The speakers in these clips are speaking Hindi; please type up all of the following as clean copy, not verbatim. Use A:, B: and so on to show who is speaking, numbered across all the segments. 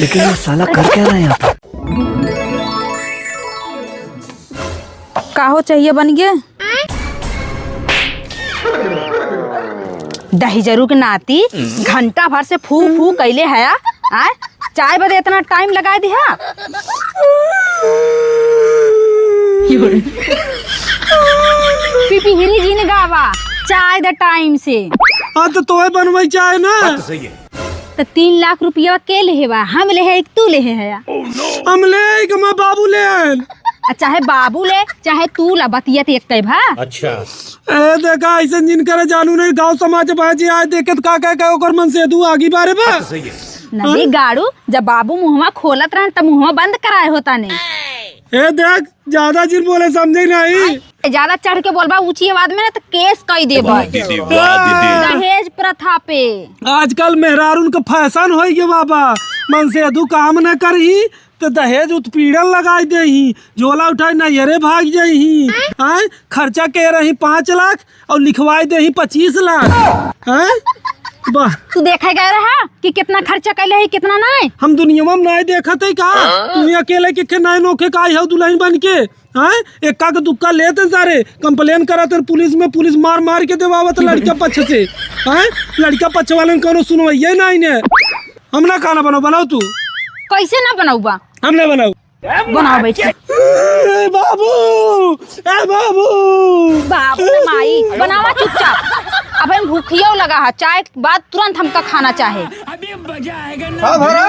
A: लेकिन ये साला कर क्या रहा है यहाँ पर?
B: काहो चाहिए बन गया दही जरूर के नाती घंटा भर से फू फू कैले है आ चाय बदे इतना टाइम लगा दिया। पीपी हिरी जी ने गावा चाय द टाइम से।
C: हाँ तो तोहे बनवाई चाहे ना।
B: तो 3 लाख रुपया के ले बा हम ले है एक तू ले है
C: हम ले कि मैं बाबू ले आयल।
B: चाहे बाबू ले चाहे तू ला बतियत एक तय भा।
D: अच्छा
C: ए देखा ऐसे जिन करे जानू नहीं गांव समाज बाजी आए देखे का कह ओकर मन से दू आगी बारे बा
B: नदी गाड़ू जब बाबू मुहवा खोलत रहन तब मुहवा बंद कराए होता ने।
C: ए देख ज्यादा जिन बोले समझे नहीं।
B: ज्यादा चढ़ के बोलबा ऊंची आवाज में ना तो केस कई देबा दहेज प्रथा पे।
C: आजकल मेहरारून का फैशन हो गया बाबा मन से दू काम न करही तो दहेज उत्पीड़न लगाई दे ही झोला उठाई नैहरे भाग जाही। हैं खर्चा के रही 5 लाख और लिखवाई दे ही 25 लाख। हैं वाह
B: तू देखे गए रहा कि कितना खर्चा कैले है कितना नहीं।
C: हम दुनिया में नहीं देखते का तू अकेले के नए नोखे का आई हो दुल्हन बन के। हैं एक का दुक्का लेते सारे कंप्लेन करते पुलिस में पुलिस मार मार के देवावत लड़का पक्ष से। हैं लड़का पक्ष वाले को सुनवाइए नहीं ने। हम ना खाना बनाओ तू
B: कैसे ना बनाऊबा
C: हम ना बनाओ
B: बनाओ बैठे
C: बाबू ए बाबू
B: बाबू ने माई बनावा चुपचाप। अब हम भूखियो लगा है चाय के बाद तुरंत हमका खाना चाहे।
D: अभी मजा आएगा ना भरा।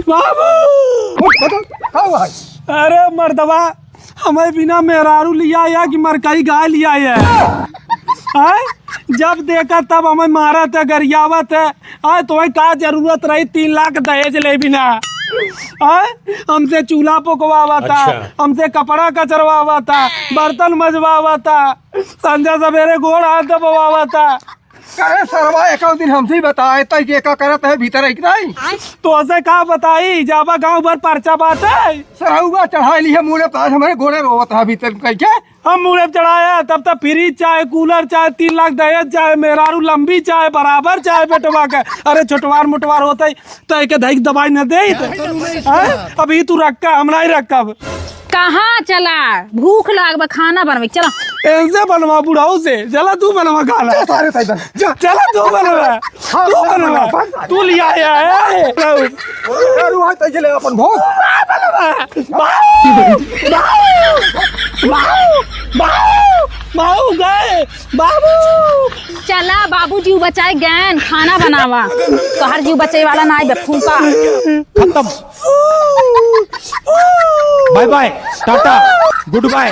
C: बाबू अरे मर्दवा हमें बिना मेहरारू लिया या कि मरकई गाय लिया है। जब देखा तब हमें मारत है गरियावत है। आए तो का जरूरत रही 3 लाख दहेज ले बिना। हमसे चूल्हा पकवावा था।
D: अच्छा।
C: हमसे कपड़ा कचरवावा था बर्तन मजवावा था संजय सवेरे गोड़ हाथ दबावा था।
E: अरे सरवा एक दिन हमसे ही बताए तय के का करत है भीतर एक नहीं
C: तो ऐसे का बताई जाबा गांव भर पर्चा बात है।
E: सरहुआ चढ़ाई ली है मुड़े पास हमारे घोड़े रोवत है भीतर कह के।
C: हम मुड़े चढ़ाया तब तक फ्रिज चाहे कूलर चाहे 3 लाख दहेज चाहे मेहरारू लंबी चाहे बराबर चाहे बेटवा के। अरे छोटवार मोटवार होता है तो एक दही दवाई न दे। अभी तू रखा हम नहीं रखब।
B: कहाँ चला भूख लाग खाना बनवे चला।
C: ऐसे बनवा बुढ़ाऊ से चला तू बनवा खाना। चला तू बनवा तू बनवा तू लिया है
E: अपन भोग
C: बाबू गए बाबू
B: चला बाबू जीव बचाए गैन खाना बनावा तो हर जीव बचाए वाला ना आए फूका
D: खत्म। Bye bye tata good bye.